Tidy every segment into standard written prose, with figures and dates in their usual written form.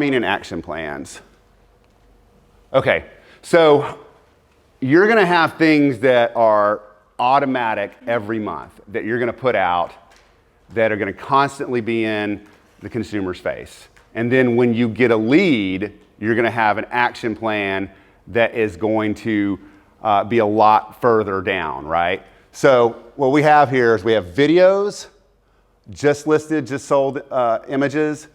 and action plans. Okay, so you're gonna have things that are automatic every month that you're gonna put out that are gonna constantly be in the consumer's face. And then when you get a lead, you're gonna have an action plan that is going to be a lot further down, right? So what we have here is we have videos, just listed, just sold images,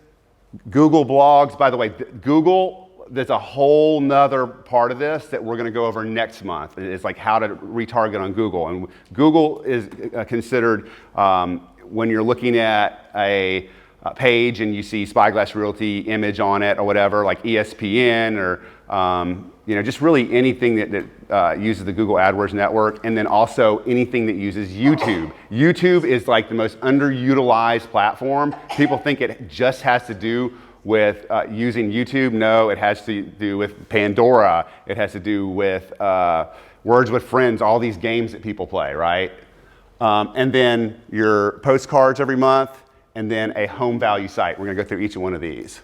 Google blogs. By the way, Google, there's a whole nother part of this that we're gonna go over next month. It's like how to retarget on Google. And Google is considered, when you're looking at a page and you see Spyglass Realty image on it or whatever, like ESPN or just really anything that uses the Google AdWords network, and then also anything that uses YouTube. YouTube is like the most underutilized platform. People think it just has to do with using YouTube. No, it has to do with Pandora. It has to do with Words with Friends, all these games that people play, right? And then your postcards every month, and then a home value site. We're gonna go through each one of these.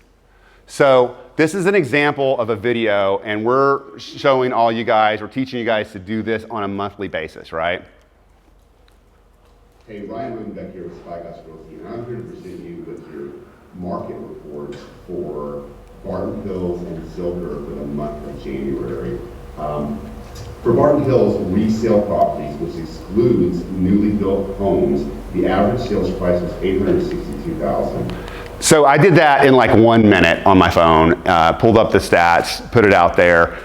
So this is an example of a video, and we're showing all you guys, we're teaching you guys to do this on a monthly basis, right? Hey, Ryan Rudenbeck here with Spyglass Realty, and I'm here to present you with your market reports for Barton Hills and Silver for the month of January. For Barton Hills resale properties, which excludes newly built homes, the average sales price was $862,000. So I did that in like 1 minute on my phone, pulled up the stats, put it out there,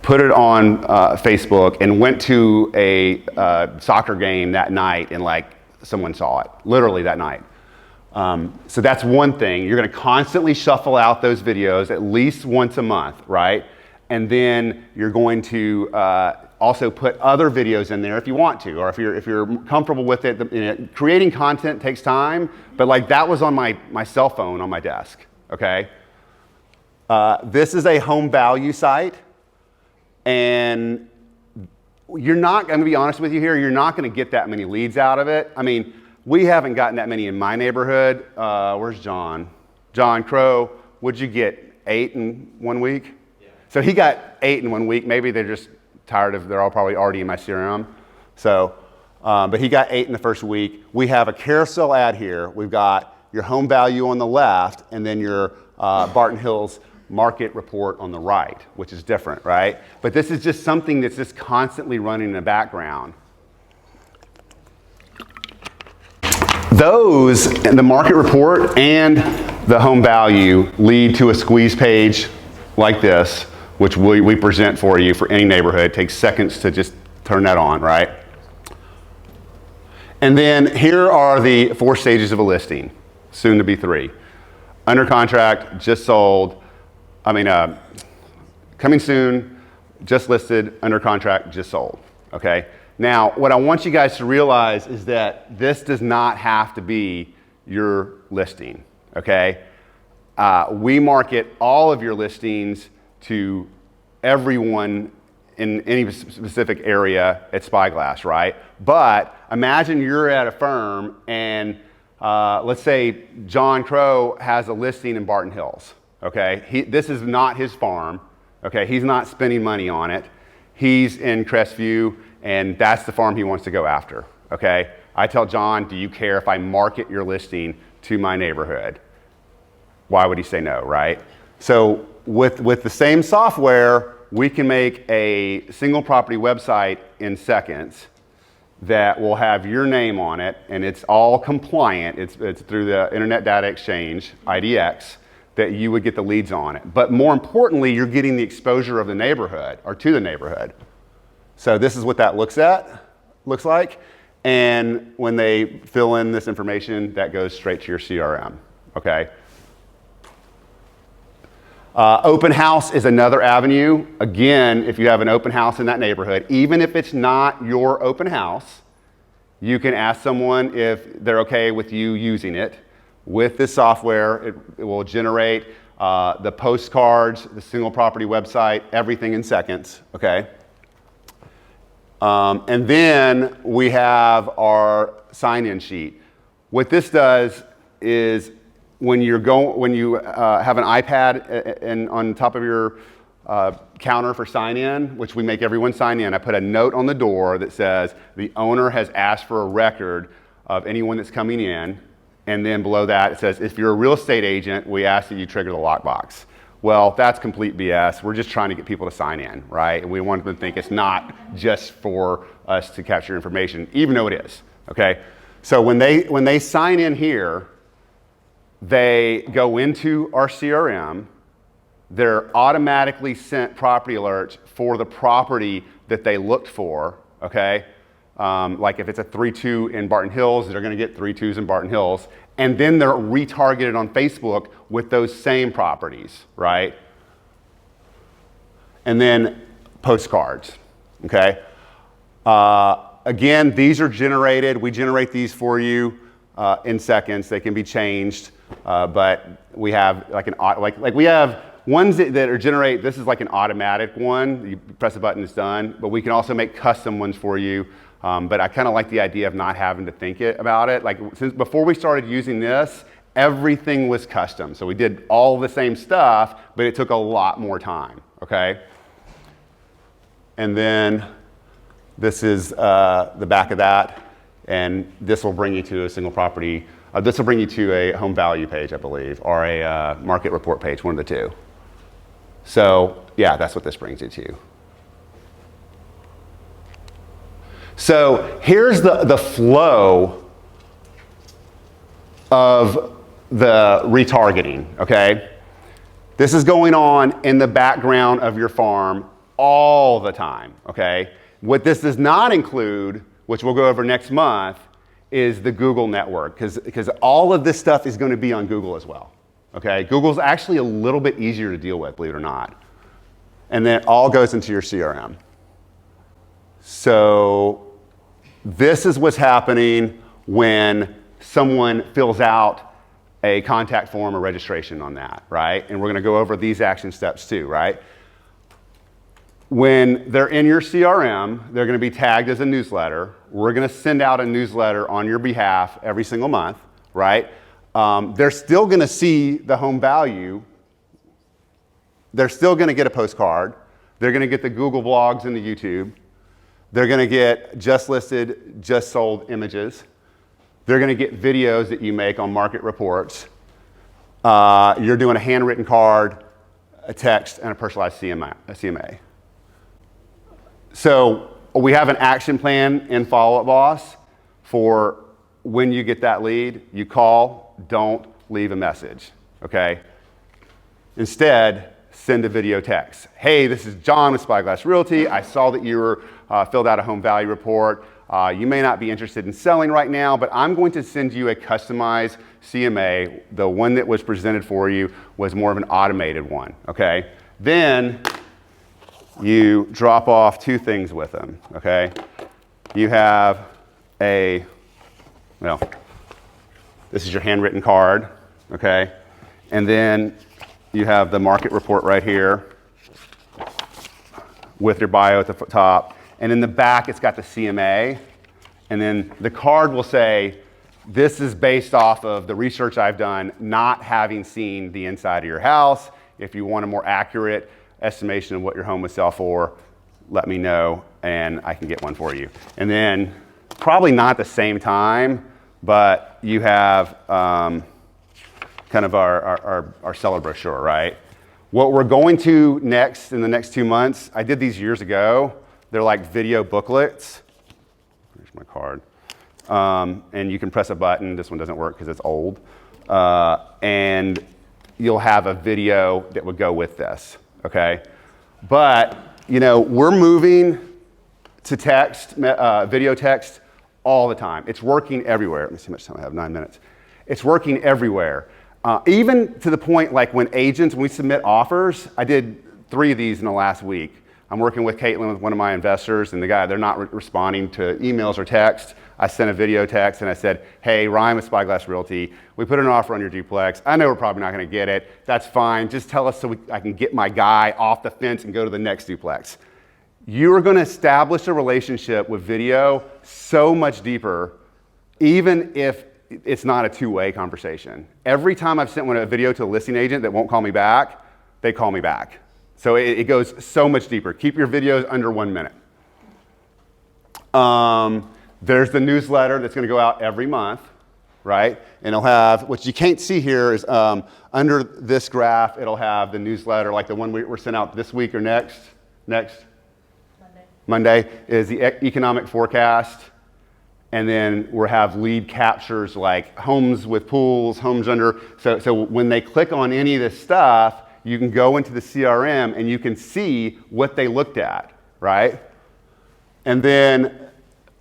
put it on Facebook, and went to a soccer game that night, and like someone saw it, literally that night. So that's one thing. You're gonna constantly shuffle out those videos at least once a month, right? And then you're going to also put other videos in there if you want to, or if you're comfortable with it. Creating content takes time, but like that was on my cell phone on my desk, okay? This is a home value site, and you're not, I'm gonna be honest with you here, you're not gonna get that many leads out of it. I mean, we haven't gotten that many in my neighborhood. Where's John? John Crow, would you get 8 in 1 week? So he got 8 in 1 week. Maybe they're just tired of, they're all probably already in my CRM. So, but he got 8 in the first week. We have a carousel ad here. We've got your home value on the left, and then your Barton Hills market report on the right, which is different, right? But this is just something that's just constantly running in the background. Those, and the market report and the home value, lead to a squeeze page like this, which we present for you for any neighborhood. It takes seconds to just turn that on, right? And then here are the 4 stages of a listing, soon to be 3. Under contract, just sold, coming soon, just listed, under contract, just sold, okay? Now, what I want you guys to realize is that this does not have to be your listing, okay? We market all of your listings to everyone in any specific area at Spyglass, right? But imagine you're at a firm and let's say John Crow has a listing in Barton Hills, okay? This is not his farm, okay? He's not spending money on it. He's in Crestview, and that's the farm he wants to go after, okay? I tell John, do you care if I market your listing to my neighborhood? Why would he say no, right? So with the same software, we can make a single property website in seconds that will have your name on it, and it's all compliant. It's through the Internet Data Exchange, IDX, that you would get the leads on it. But more importantly, you're getting the exposure of the neighborhood, or to the neighborhood. So this is what that looks like. And when they fill in this information, that goes straight to your CRM, okay? Open house is another avenue. Again, if you have an open house in that neighborhood, even if it's not your open house, you can ask someone if they're okay with you using it. With this software, it will generate the postcards, the single property website, everything in seconds, okay? And then we have our sign-in sheet. What this does is when you have an iPad on top of your counter for sign-in, which we make everyone sign in, I put a note on the door that says the owner has asked for a record of anyone that's coming in, and then below that it says, if you're a real estate agent, we ask that you trigger the lockbox. Well, that's complete BS. We're just trying to get people to sign in, right? And we want them to think it's not just for us to capture information, even though it is, okay? So when they sign in here, they go into our CRM, they're automatically sent property alerts for the property that they looked for, okay? Like if it's a 3-2 in Barton Hills, they're gonna get 3-2s in Barton Hills, and then they're retargeted on Facebook with those same properties, right? And then postcards, okay? Again, these are generated. We generate these for you in seconds. They can be changed, but we have like we have ones that are generate. This is like an automatic one. You press a button, it's done. But we can also make custom ones for you. But I kind of like the idea of not having to think about it. Like since before we started using this, everything was custom. So we did all the same stuff, but it took a lot more time, okay? And then this is the back of that, and this will bring you to a single property. This will bring you to a home value page, I believe, or a market report page, one of the two. So yeah, that's what this brings you to. So here's the flow of the retargeting, okay? This is going on in the background of your farm all the time, okay? What this does not include, which we'll go over next month, is the Google network, because all of this stuff is going to be on Google as well, okay? Google's actually a little bit easier to deal with, believe it or not. And then it all goes into your CRM. So this is what's happening when someone fills out a contact form or registration on that, right? And we're going to go over these action steps too, right? When they're in your CRM, they're going to be tagged as a newsletter. We're going to send out a newsletter on your behalf every single month, right? They're still going to see the home value. They're still going to get a postcard. They're going to get the Google blogs and the YouTube. They're going to get just listed, just sold images. They're going to get videos that you make on market reports. You're doing a handwritten card, a text, and a personalized CMA. So we have an action plan in Follow Up Boss for when you get that lead. You call, don't leave a message, okay? Instead, send a video text. Hey, this is John with Spyglass Realty. I saw that you were filled out a home value report. You may not be interested in selling right now, but I'm going to send you a customized CMA. The one that was presented for you was more of an automated one, okay? Then you drop off two things with them, okay? You have this is your handwritten card, okay? And then you have the market report right here with your bio at the top. And in the back, it's got the CMA. And then the card will say, this is based off of the research I've done, not having seen the inside of your house. If you want a more accurate estimation of what your home would sell for, let me know and I can get one for you. And then probably not the same time, but you have kind of our seller brochure, right? What we're going to next in the next 2 months, I did these years ago. They're like video booklets. Here's my card. And you can press a button. This one doesn't work because it's old. And you'll have a video that would go with this, okay? But, we're moving to text, video text all the time. It's working everywhere. Let me see how much time I have, 9 minutes. It's working everywhere. Even to the point like when we submit offers, I did 3 of these in the last week. I'm working with Caitlin, with one of my investors, and they're not responding to emails or text. I sent a video text and I said, hey, Ryan with Spyglass Realty, we put an offer on your duplex. I know we're probably not gonna get it. That's fine, just tell us so I can get my guy off the fence and go to the next duplex. You are gonna establish a relationship with video so much deeper, even if it's not a two-way conversation. Every time I've sent a video to a listing agent that won't call me back, they call me back. So it goes so much deeper. Keep your videos under 1 minute. There's the newsletter that's going to go out every month, right? And it'll have, what you can't see here is under this graph, it'll have the newsletter, like the one we're sent out this week or next. Monday is the economic forecast. And then we'll have lead captures like homes with pools, homes under. So when they click on any of this stuff, you can go into the CRM and you can see what they looked at, right? And then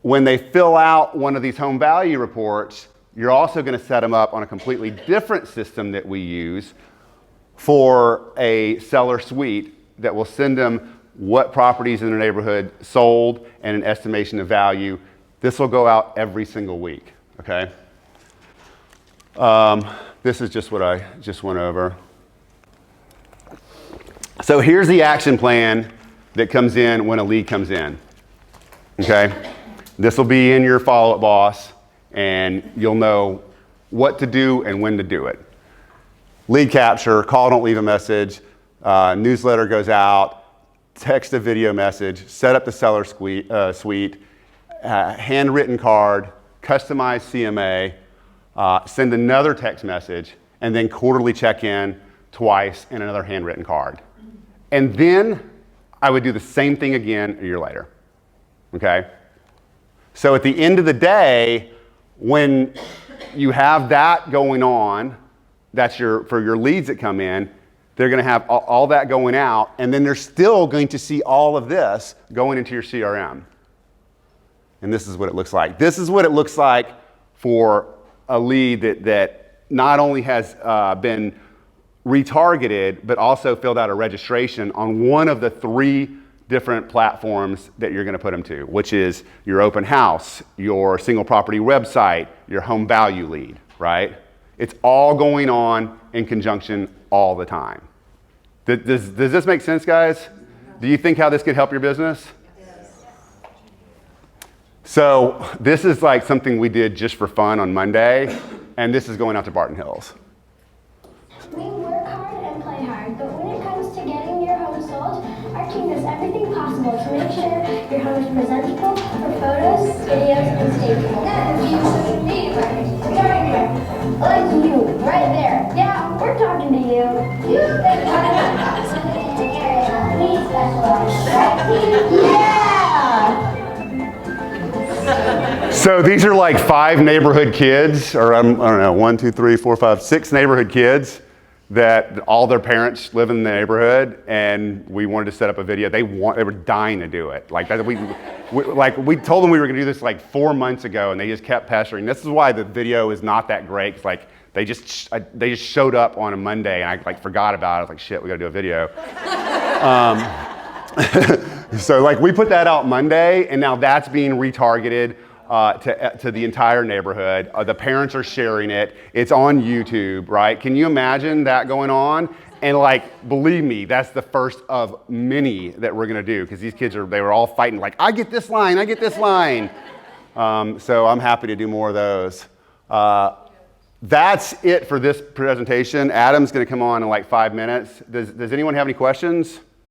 when they fill out one of these home value reports, you're also going to set them up on a completely different system that we use for a seller suite that will send them what properties in their neighborhood sold and an estimation of value. This will go out every single week, okay? This is just what I just went over. So here's the action plan that comes in when a lead comes in, okay? This will be in your follow-up boss, and you'll know what to do and when to do it. Lead capture, call, don't leave a message, newsletter goes out, text a video message, set up the seller suite, handwritten card, customized CMA, send another text message, and then quarterly check-in twice and another handwritten card. And then I would do the same thing again a year later, okay? So at the end of the day, when you have that going on, that's for your leads that come in, they're going to have all that going out, and then they're still going to see all of this going into your CRM. And this is what it looks like. This is what it looks like for a lead that not only has been retargeted, but also filled out a registration on one of the 3 different platforms that you're going to put them to, which is your open house, your single property website, your home value lead, right? It's all going on in conjunction all the time. Does this make sense, guys? Do you think how this could help your business? Yes. So this is like something we did just for fun on Monday, and this is going out to Barton Hills. We work hard and play hard, but when it comes to getting your home sold, our team does everything possible to make sure your home is presentable for photos, videos, and staging. And a few social media marketers. We're talking here. Like you, right there. Yeah, we're talking to you. You spend time in an area we specialize, right? Yeah! So these are like 5 neighborhood kids, or I don't know, 1, 2, 3, 4, 5, 6 neighborhood kids that all their parents live in the neighborhood, and we wanted to set up a video. They were dying to do it. Like that, we told them we were going to do this like 4 months ago, and they just kept pestering. This is why the video is not that great. It's like they just showed up on a Monday, and I like forgot about it. I was like, shit, we got to do a video. So like we put that out Monday, and now that's being retargeted to the entire neighborhood. The parents are sharing it. It's on YouTube, right? Can you imagine that going on? And like, believe me, that's the first of many that we're gonna do, because these kids they were all fighting like, I get this line, I get this line. So I'm happy to do more of those. That's it for this presentation. Adam's gonna come on in like 5 minutes. Does anyone have any questions?